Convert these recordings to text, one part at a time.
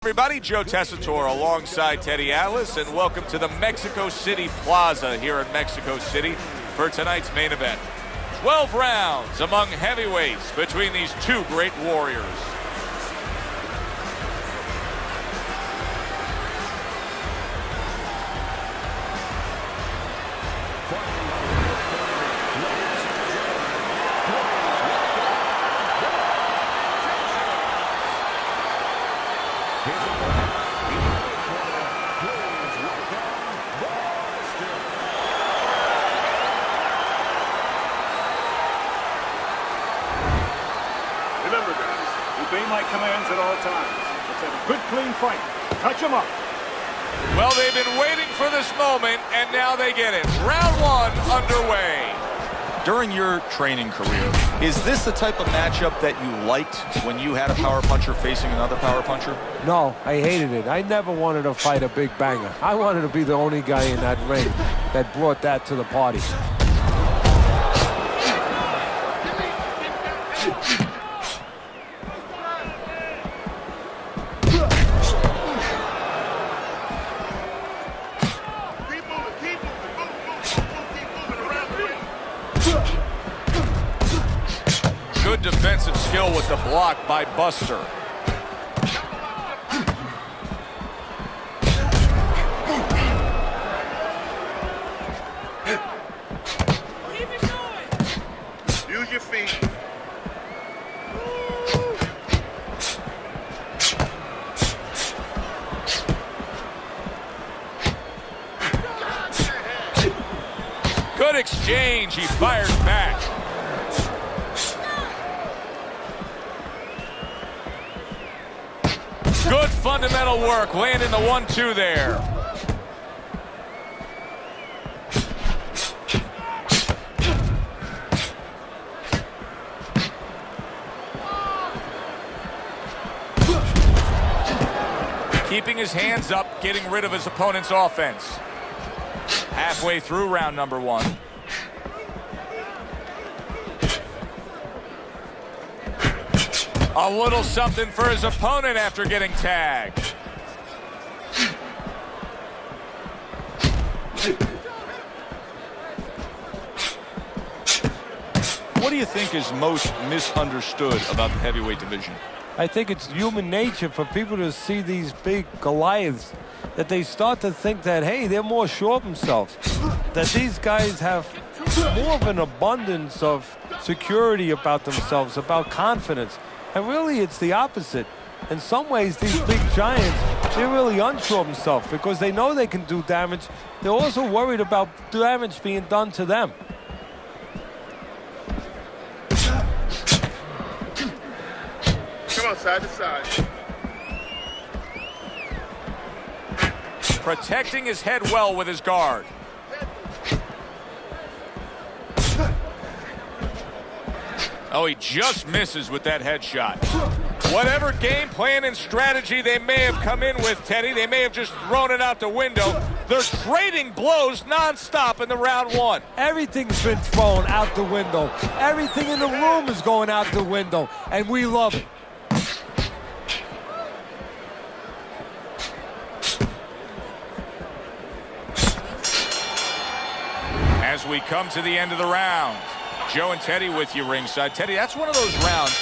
Everybody, Joe Tessitore alongside Teddy Atlas, and welcome to the Mexico City Plaza here in Mexico City for tonight's main event. 12 rounds among heavyweights between these two great warriors. Remember, guys, obey my commands at all times. Let's have a good, clean fight. Touch them up. Well, they've been waiting for this moment, and now they get it. Round one underway. During your training career, is this the type of matchup that you liked when you had a power puncher facing another power puncher? No, I hated it. I never wanted to fight a big banger. I wanted to be the only guy in that ring that brought that to the party. Good defensive skill with the block by Buster. Use your feet. Good exchange. He fires back. Good fundamental work, landing the 1-2 there. Keeping his hands up, getting rid of his opponent's offense. Halfway through round number one. A little something for his opponent after getting tagged. What do you think is most misunderstood about the heavyweight division? I think it's human nature for people to see these big Goliaths, that they start to think that, hey, they're more sure of themselves, that these guys have more of an abundance of security about themselves, about confidence. And really, it's the opposite. In some ways, these big giants, they're really unsure of themselves because they know they can do damage. They're also worried about damage being done to them. Come on, side to side. Protecting his head well with his guard. Oh, he just misses with that headshot. Whatever game plan and strategy they may have come in with, Teddy, they may have just thrown it out the window. They're trading blows nonstop in the round one. Everything's been thrown out the window. Everything in the room is going out the window, and we love it. As we come to the end of the round, Joe and Teddy with you ringside. Teddy, that's one of those rounds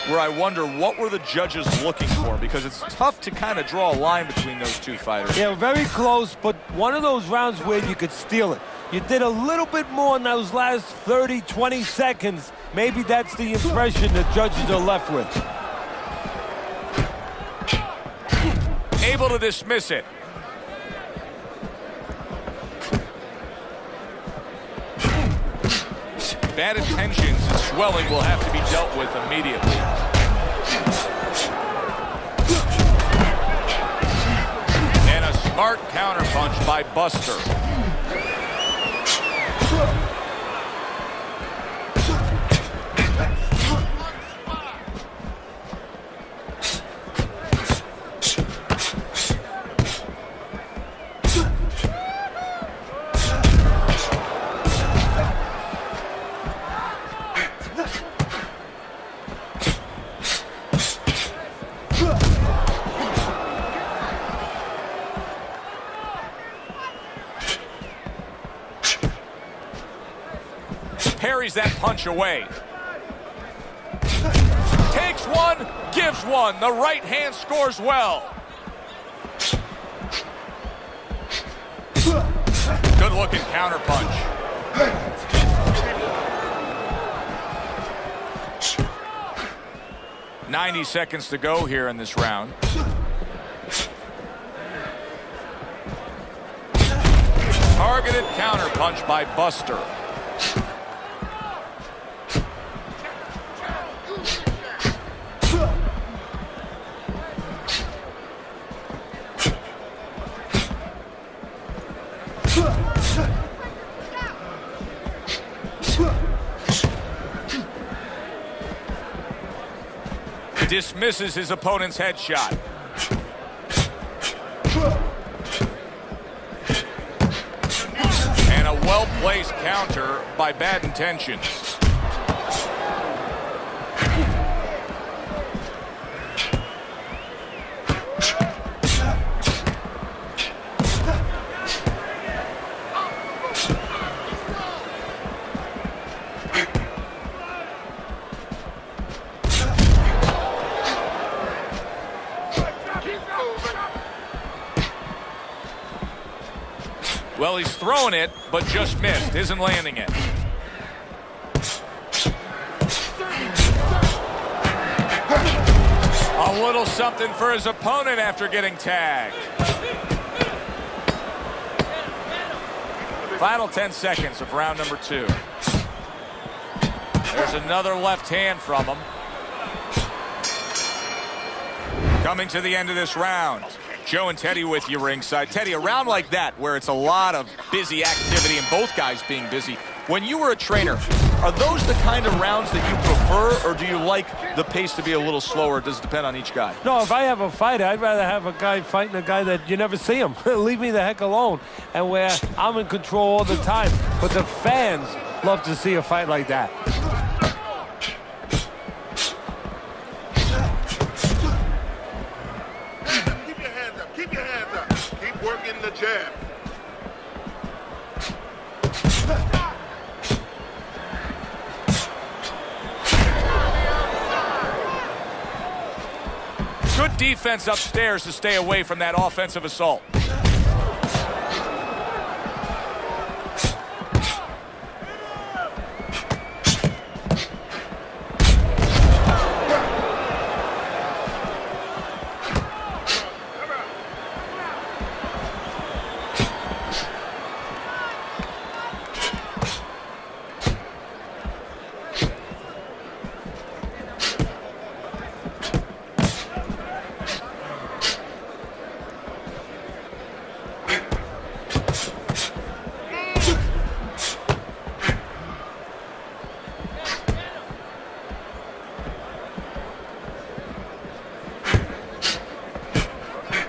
where I wonder what were the judges looking for, because it's tough to kind of draw a line between those two fighters. Yeah, very close, but one of those rounds where you could steal it. You did a little bit more in those last 30, 20 seconds. Maybe that's the impression the judges are left with. Able to dismiss it. Bad intentions and swelling will have to be dealt with immediately. And a smart counterpunch by Buster. parries that punch away. Takes one, gives one. The right hand scores well. Good looking counter punch. "90 seconds to go here in this round. Targeted counter punch by Buster. Dismisses his opponent's headshot. And a well-placed counter by Bad Intentions. Well, he's throwing it, but just missed. Isn't landing it. A little something for his opponent after getting tagged. Final 10 seconds of round number 2. There's another left hand from him. Coming to the end of this round. Joe and Teddy with you ringside. Teddy, a round like that where it's a lot of busy activity and both guys being busy. When you were a trainer, are those the kind of rounds that you prefer, or do you like the pace to be a little slower? Does it depend on each guy? No, if I have a fighter, I'd rather have a guy fighting a guy that you never see him. Leave me the heck alone. And where I'm in control all the time. But the fans love to see a fight like that. Keep your hands up. Keep working the jab. Good defense upstairs to stay away from that offensive assault.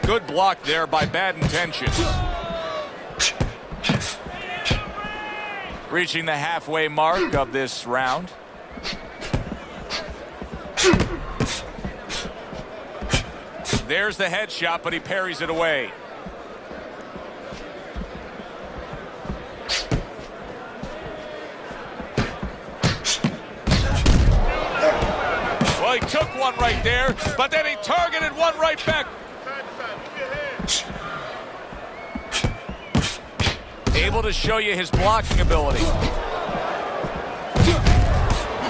Good block there by Bad Intentions. Reaching the halfway mark of this round. There's the headshot, but he parries it away. Well, he took one right there, but then he targeted one right back. Able to show you his blocking ability.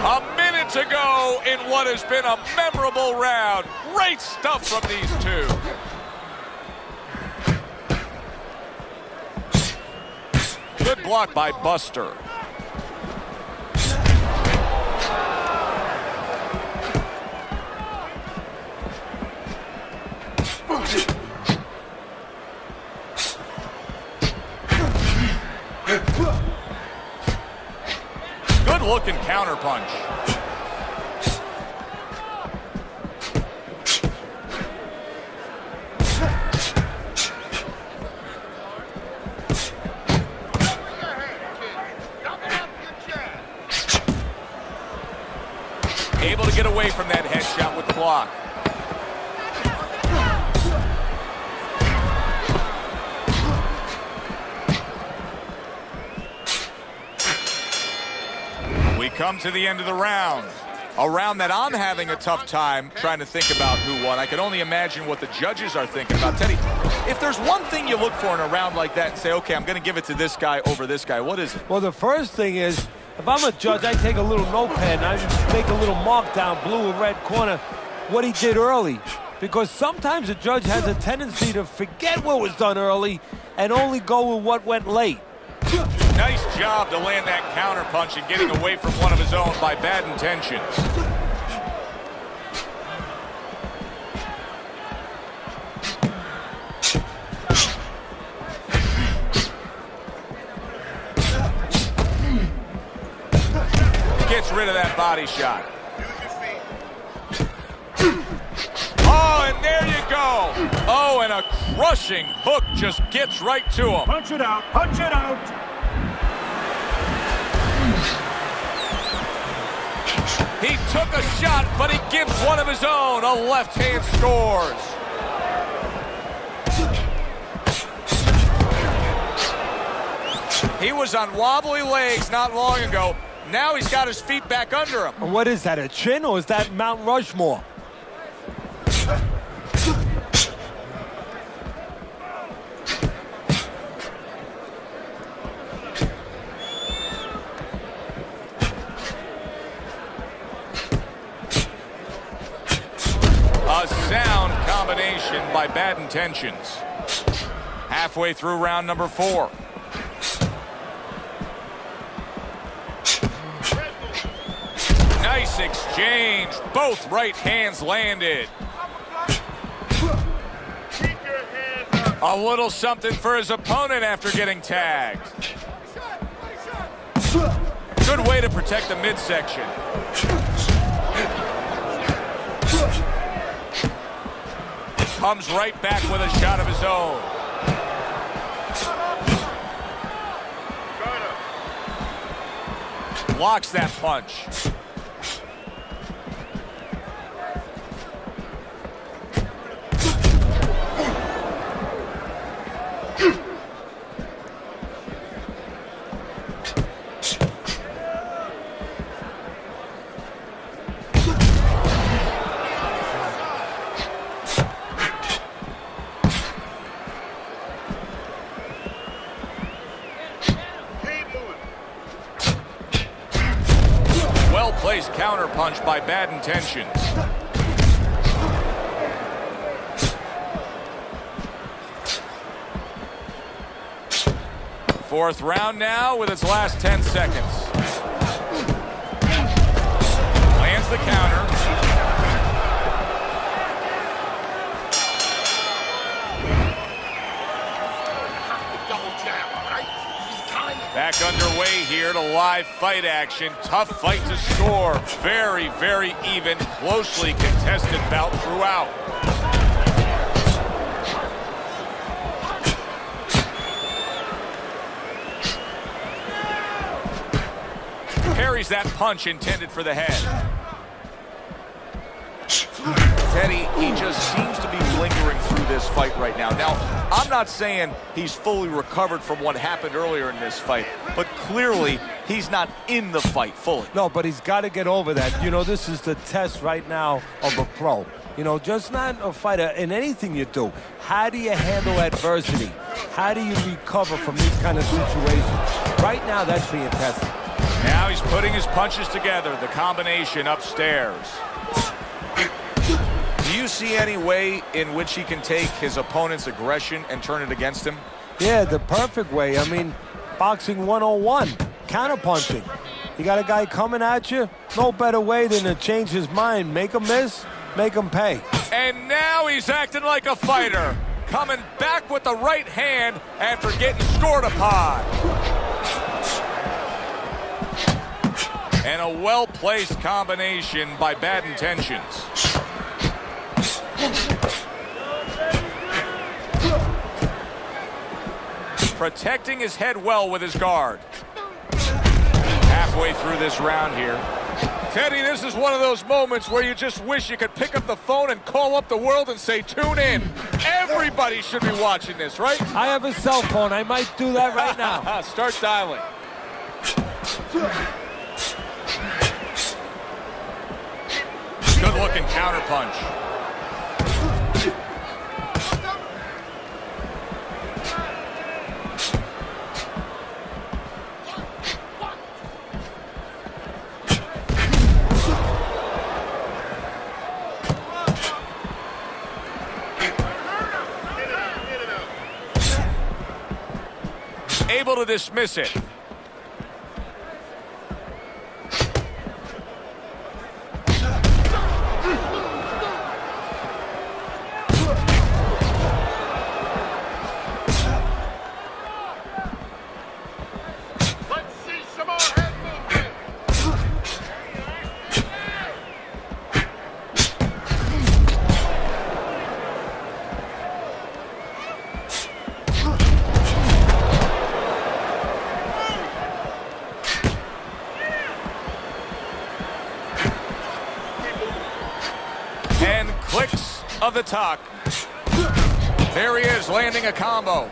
A minute to go in what has been a memorable round. Great stuff from these two. Good block by Buster. Good looking counter punch. Able to get away from that headshot with the block. come to the end of the round. A round that I'm having a tough time trying to think about who won. I can only imagine what the judges are thinking about. Teddy, if there's one thing you look for in a round like that and say, okay, I'm going to give it to this guy over this guy, what is it? Well, the first thing is, if I'm a judge, I take a little notepad and I just make a little mark down, blue or red corner, what he did early. Because sometimes a judge has a tendency to forget what was done early and only go with what went late. Nice job to land that counter punch and getting away from one of his own by Bad Intentions. Gets rid of that body shot. Oh, and there you go. Oh, and a crushing hook just gets right to him. Punch it out. Punch it out. He took a shot, but he gives one of his own. A left hand scores. He was on wobbly legs not long ago. Now he's got his feet back under him. And what is that, a chin or is that Mount Rushmore? A sound combination by Bad Intentions. Halfway through round number 4. Nice exchange. Both right hands landed. A little something for his opponent after getting tagged. Good way to protect the midsection. Comes right back with a shot of his own. Blocks that punch. Well-placed counter punch by Bad Intentions. Fourth round now with its last 10 seconds. Lands the counter. Back underway here to live fight action. Tough fight to score. Very, very even, closely contested bout throughout. Parries that punch intended for the head. Teddy, he just seems to be lingering through this fight right now. Now, I'm not saying he's fully recovered from what happened earlier in this fight, but clearly he's not in the fight fully. No, but he's got to get over that. You know, this is the test right now of a pro. You know, just not a fighter. In anything you do, how do you handle adversity? How do you recover from these kind of situations? Right now, that's being tested. Now he's putting his punches together, the combination upstairs. Do you see any way in which he can take his opponent's aggression and turn it against him? Yeah, the perfect way. I mean, boxing 101, counterpunching. You got a guy coming at you, no better way than to change his mind. Make him miss, make him pay. And now he's acting like a fighter, coming back with the right hand after getting scored upon. And a well-placed combination by Bad Intentions. Protecting his head well with his guard. Halfway through this round here. Teddy, this is one of those moments where you just wish you could pick up the phone and call up the world and say, tune in. Everybody should be watching this, right? I have a cell phone. I might do that right now. Start dialing. Good-looking counterpunch. Able to dismiss it. Let's see some more head movement. And clicks of the talk. There he is, landing a combo.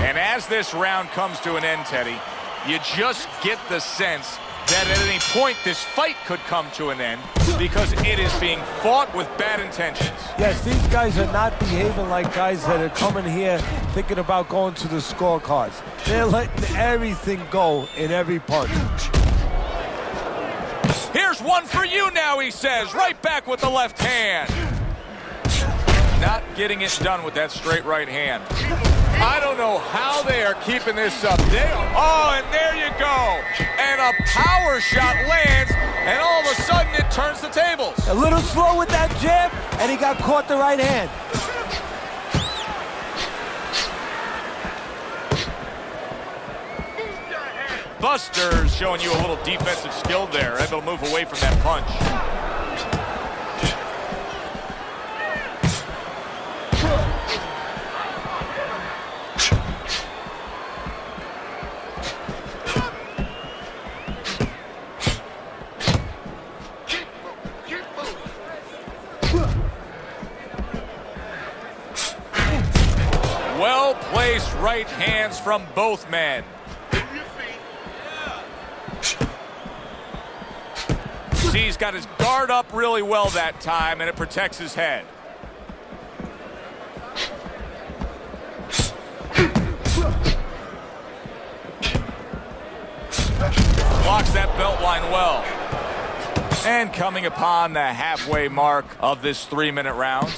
And as this round comes to an end, Teddy, you just get the sense that at any point this fight could come to an end because it is being fought with bad intentions. Yes, these guys are not behaving like guys that are coming here thinking about going to the scorecards. They're letting everything go in every punch. Here's one for you now, he says, right back with the left hand. Not getting it done with that straight right hand. I don't know how they are keeping this up. Oh, and there you go. And a power shot lands, and all of a sudden it turns the tables. A little slow with that jab, and he got caught the right hand. Buster's showing you a little defensive skill there, able to move away from that punch. Well-placed right hands from both men. See, he's got his guard up really well that time, and it protects his head. Blocks that belt line well. And coming upon the halfway mark of this 3-minute round.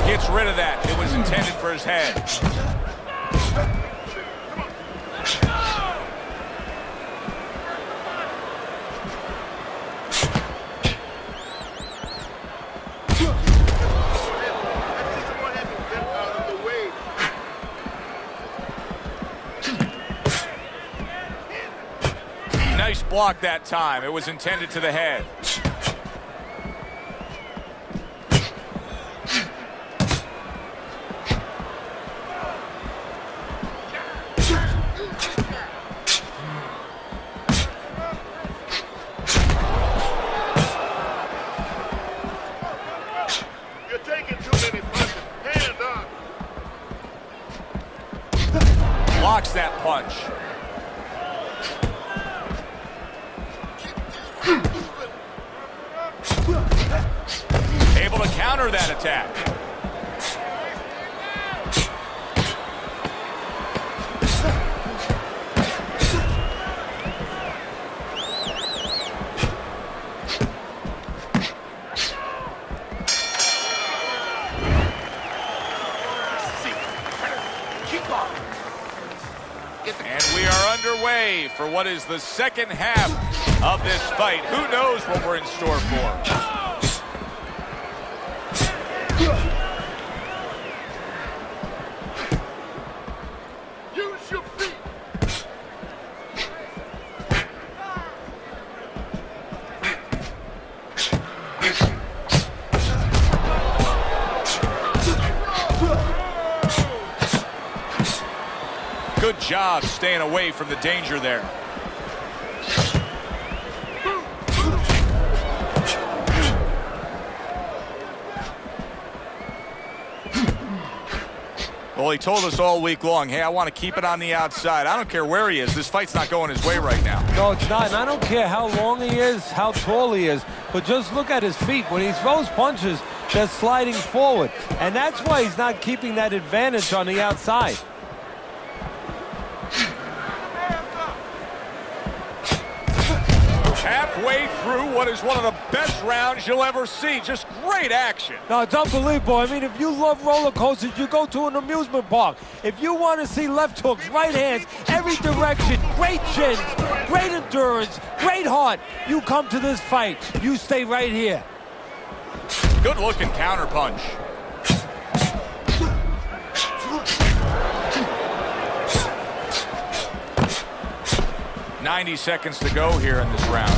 Gets rid of that. It was intended for his head. Nice block that time. It was intended to the head. You're taking too many punches. Hands up. Blocks that punch. Able to counter that attack. And we are underway for what is the second half of this fight. Who knows what we're in store for? Use your feet. Good job staying away from the danger there. Well, he told us all week long, hey, I want to keep it on the outside. I don't care where he is. This fight's not going his way right now. No, it's not. And I don't care how long he is, how tall he is, but just look at his feet. When he throws punches, they're sliding forward. And that's why he's not keeping that advantage on the outside. Halfway through what is one of the best rounds you'll ever see. Just great action. No, it's unbelievable. I mean, if you love roller coasters, you go to an amusement park. If you want to see left hooks, right hands, every direction, great chins, great endurance, great heart, you come to this fight. You stay right here. Good looking counter punch. "90 seconds to go here in this round.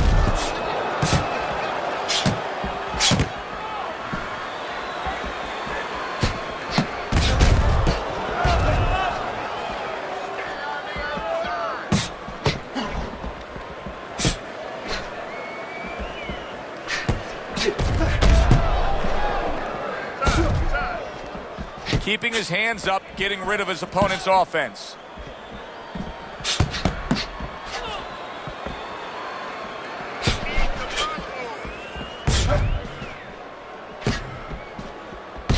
Keeping his hands up, getting rid of his opponent's offense.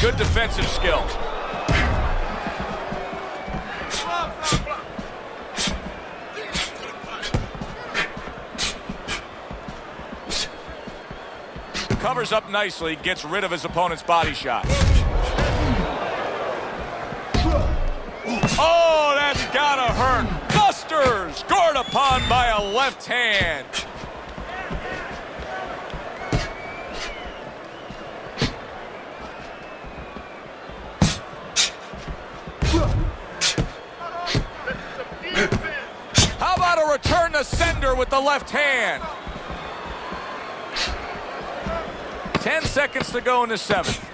Good defensive skill. Covers up nicely, gets rid of his opponent's body shot. Oh, that's gotta hurt. Buster scored upon by a left hand. How about a return to sender with the left hand? 10 seconds to go in the 7th.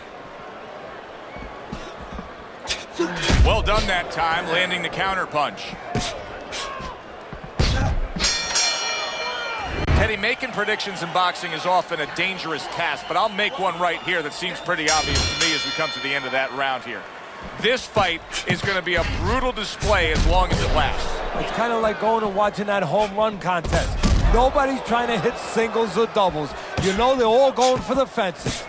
Well done that time, landing the counter punch. Teddy, making predictions in boxing is often a dangerous task, but I'll make one right here that seems pretty obvious to me as we come to the end of that round here. This fight is going to be a brutal display as long as it lasts. It's kind of like going and watching that home run contest. Nobody's trying to hit singles or doubles. You know they're all going for the fences.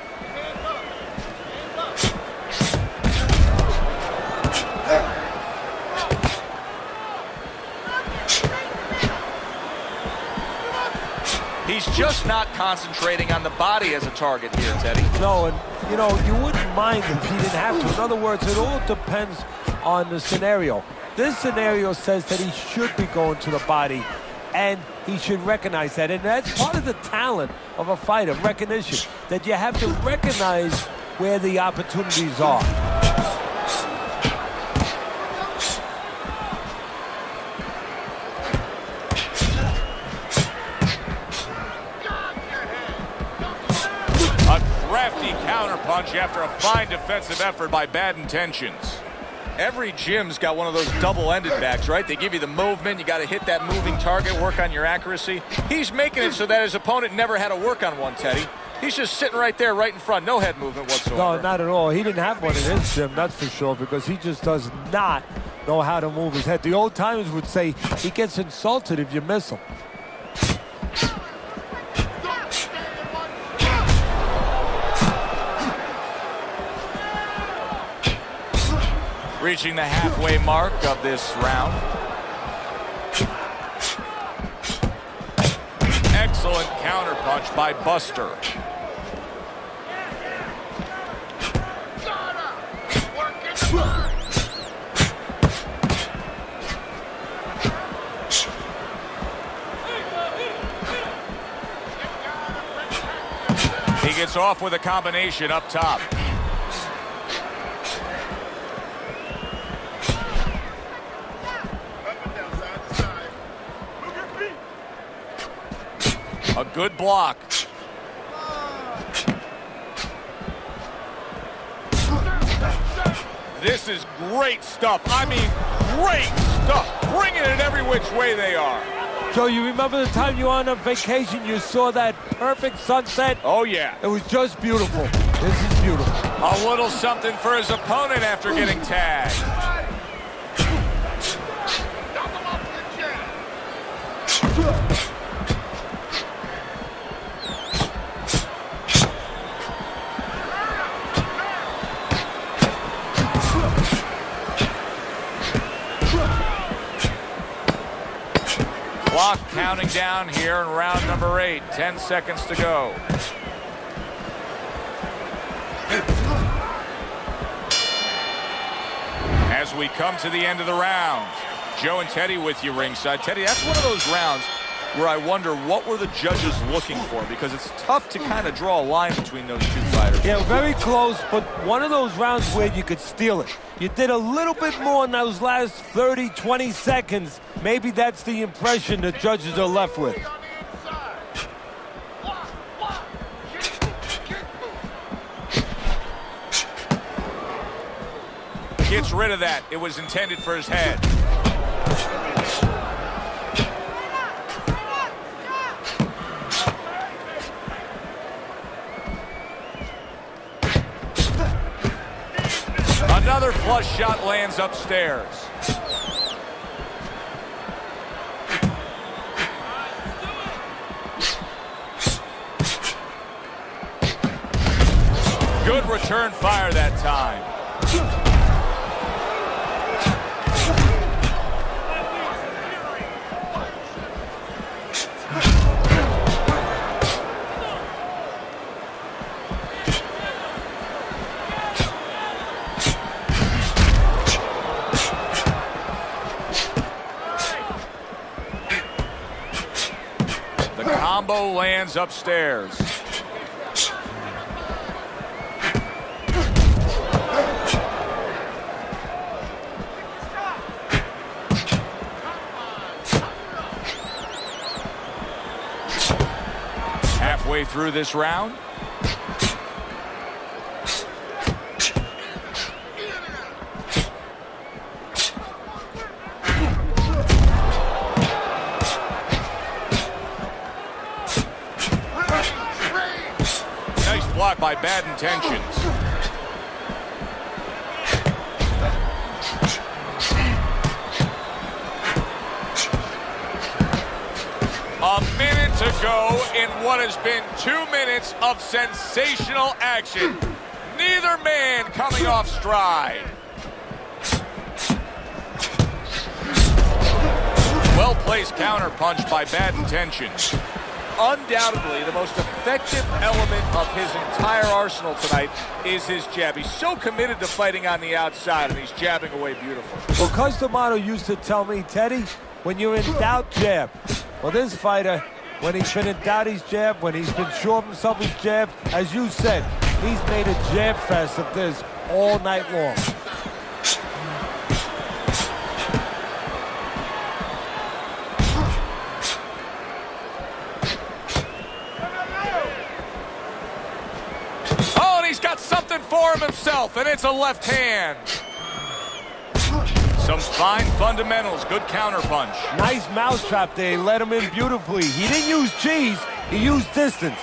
He's just not concentrating on the body as a target here, Teddy. No, and you know, you wouldn't mind if he didn't have to. In other words, it all depends on the scenario. This scenario says that he should be going to the body, and he should recognize that. And that's part of the talent of a fighter, recognition, that you have to recognize where the opportunities are. A crafty counterpunch after a fine defensive effort by Bad Intentions. Every gym's got one of those double-ended bags, right? They give you the movement. You got to hit that moving target, work on your accuracy. He's making it so that his opponent never had to work on one, Teddy. He's just sitting right there, right in front. No head movement whatsoever. No, not at all. He didn't have one in his gym, that's for sure, because he just does not know how to move his head. The old timers would say he gets insulted if you miss him. Reaching the halfway mark of this round. Excellent counterpunch by Buster. He gets off with a combination up top. A good block. This is great stuff. I mean, great stuff. Bringing it every which way they are. Joe, you remember the time you were on a vacation, you saw that perfect sunset? Oh, yeah. It was just beautiful. This is beautiful. A little something for his opponent after getting tagged. counting down here in round number 8. 10 seconds to go. As we come to the end of the round, Joe and Teddy with you ringside. Teddy, that's one of those rounds where I wonder what were the judges looking for, because it's tough to kind of draw a line between those two fighters. Yeah, very close, but one of those rounds where you could steal it. You did a little bit more in those last 30, 20 seconds. Maybe that's the impression the judges are left with. Gets rid of that. It was intended for his head. Another flush shot lands upstairs. Good return fire that time. Combo lands upstairs. Halfway through this round. Blocked by Bad Intentions. A minute to go in what has been 2 minutes of sensational action. Neither man coming off stride. Well-placed counter punch by Bad Intentions. Undoubtedly, the most effective element of his entire arsenal tonight is his jab. He's so committed to fighting on the outside, and he's jabbing away beautiful. Well, Cus D'Amato used to tell me, Teddy, when you're in doubt, jab. Well, this fighter, when he's been in doubt, he's jabbed. When he's been sure of himself, he's jabbed. As you said, he's made a jab fest of this all night long. Something for him himself, and it's a left hand. Some fine fundamentals, good counter punch. Nice mousetrap there, he let him in beautifully. He didn't use cheese, he used distance.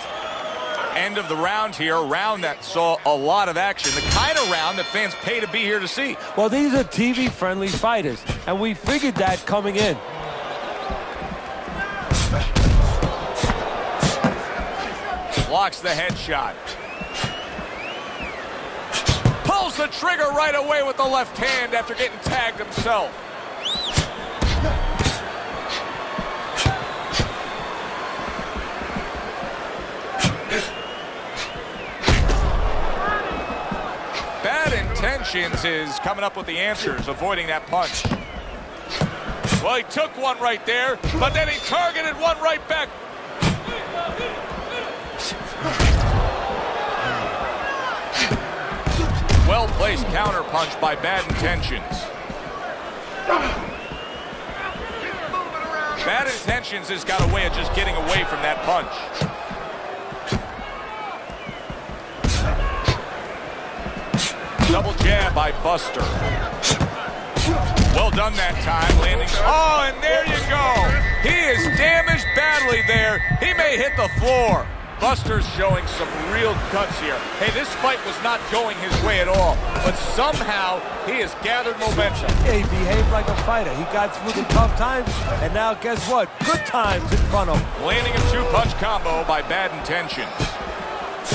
End of the round here, a round that saw a lot of action, the kind of round that fans pay to be here to see. Well, these are TV-friendly fighters, and we figured that coming in. Blocks the headshot. Pulls the trigger right away with the left hand after getting tagged himself. Bad Intentions is coming up with the answers, avoiding that punch. Well, he took one right there, but then he targeted one right back. Well-placed counter punch by Bad Intentions. Bad Intentions has got a way of just getting away from that punch. Double jab by Buster. Well done that time, landing. Oh, and there you go. He is damaged badly there. He may hit the floor. Buster's showing some real guts here. Hey, this fight was not going his way at all, but somehow he has gathered momentum. Yeah, he behaved like a fighter. He got through the tough times, and now guess what? Good times in front of him. Landing a two-punch combo by Bad Intentions.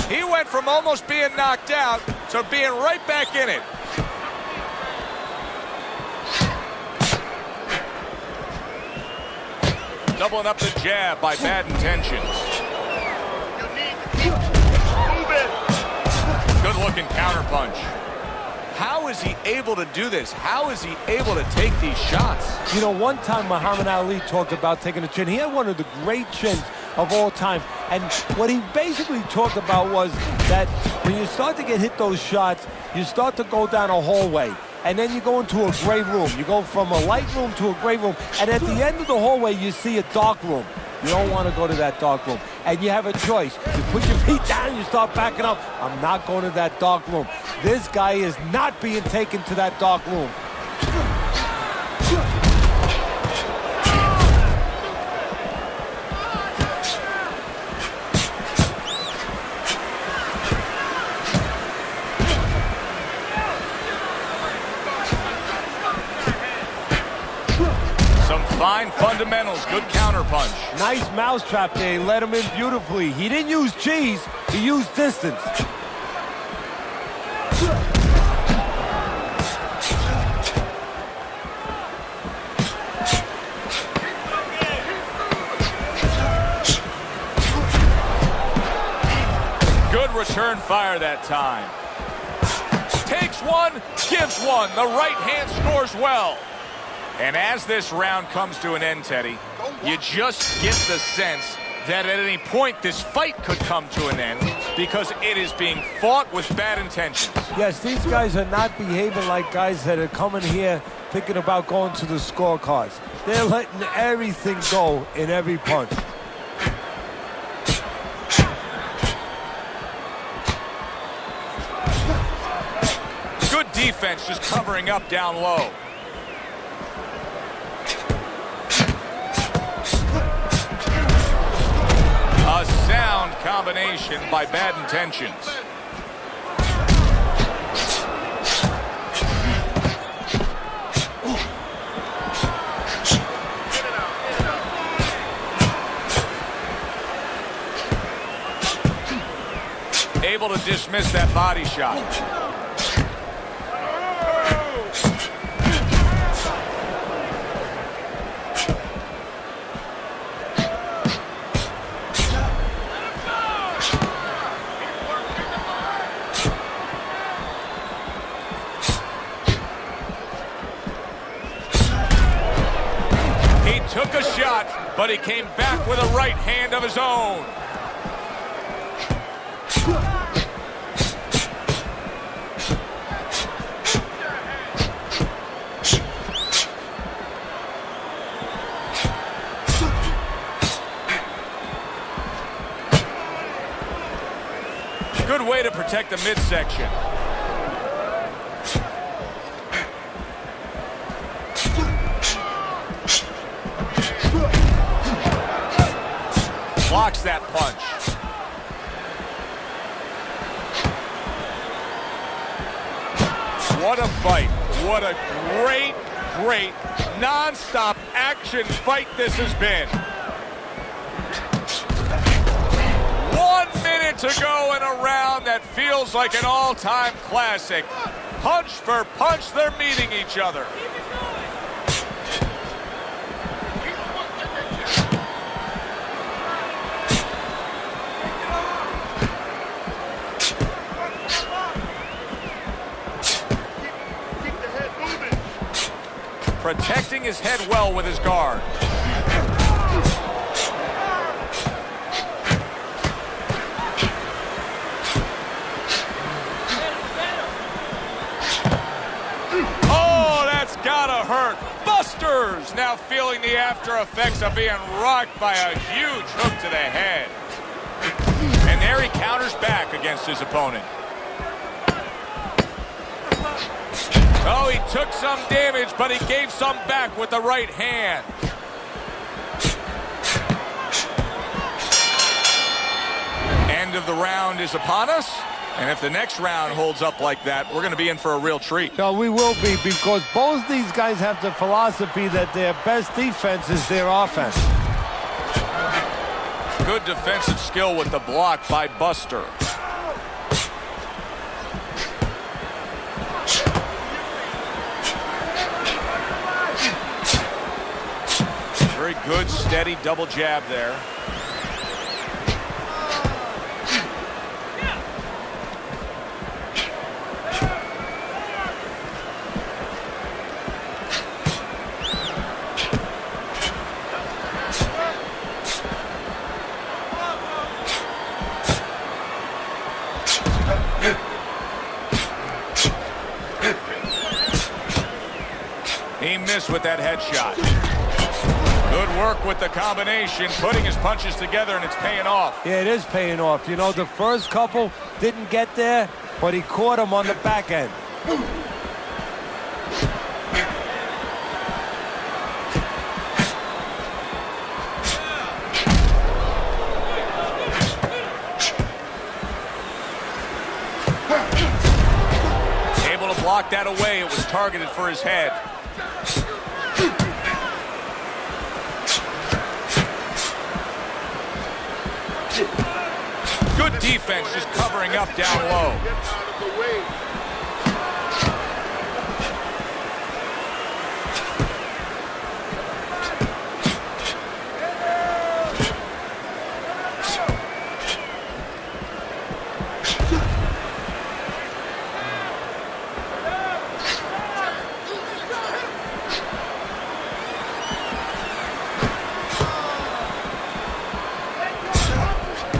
He went from almost being knocked out to being right back in it. Doubling up the jab by Bad Intentions. You need to keep moving. Good looking counterpunch. How is he able to do this? How is he able to take these shots? You know, one time Muhammad Ali talked about taking a chin. He had one of the great chins of all time. And what he basically talked about was that when you start to get hit those shots, you start to go down a hallway. And then you go into a gray room. You go from a light room to a gray room. And at the end of the hallway, you see a dark room. You don't want to go to that dark room. And you have a choice. You put your feet down, you start backing up. I'm not going to that dark room. This guy is not being taken to that dark room. Fine fundamentals, good counterpunch. Nice mousetrap there. He let him in beautifully. He didn't use cheese, he used distance. Good return fire that time. Takes one, gives one. The right hand scores well. And as this round comes to an end, Teddy, you just get the sense that at any point this fight could come to an end because it is being fought with bad intentions. Yes, these guys are not behaving like guys that are coming here thinking about going to the scorecards. They're letting everything go in every punch. Good defense, just covering up down low. A sound combination by Bad Intentions. Able to dismiss that body shot. Took a shot, but he came back with a right hand of his own. Good way to protect the midsection. Blocks that punch. What a fight. What a great, great, non-stop action fight this has been. 1 minute to go in a round that feels like an all-time classic. Punch for punch, they're meeting each other. Protecting his head well with his guard. Oh, that's gotta hurt. Busters now feeling the after effects of being rocked by a huge hook to the head. And there he counters back against his opponent. Oh, he took some damage, but he gave some back with the right hand. End of the round is upon us. And if the next round holds up like that, we're going to be in for a real treat. No, we will be, because both these guys have the philosophy that their best defense is their offense. Good defensive skill with the block by Buster. Very good steady double jab there. He missed with that headshot. Good work with the combination, putting his punches together, and it's paying off. Yeah, it is paying off. You know, the first couple didn't get there, but he caught him on the back end. Able to block that away. It was targeted for his head. Good defense, just covering up down low. Get out of the way.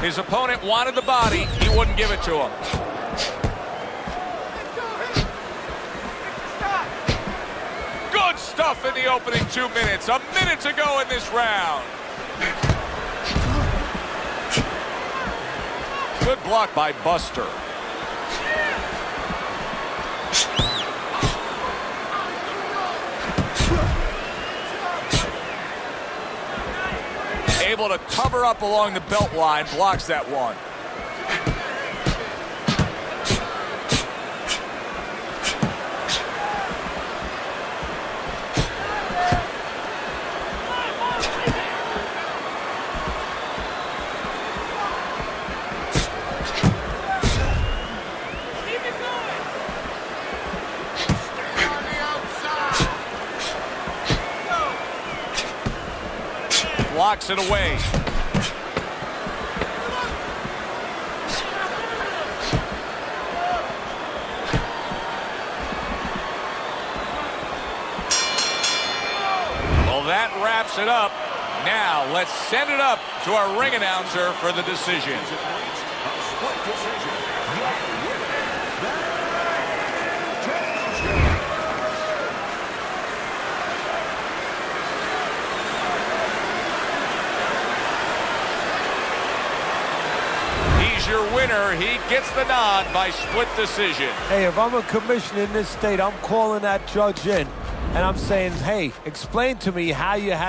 His opponent wanted the body. He wouldn't give it to him. Good stuff in the opening 2 minutes. A minute to go in this round. Good block by Buster. Able to cover up along the belt line, blocks that one. Blocks it away. Well, that wraps it up. Now, let's send it up to our ring announcer for the decision. Your winner, he gets the nod by split decision. Hey, if I'm a commissioner in this state, I'm calling that judge in, and I'm saying, hey, explain to me how you had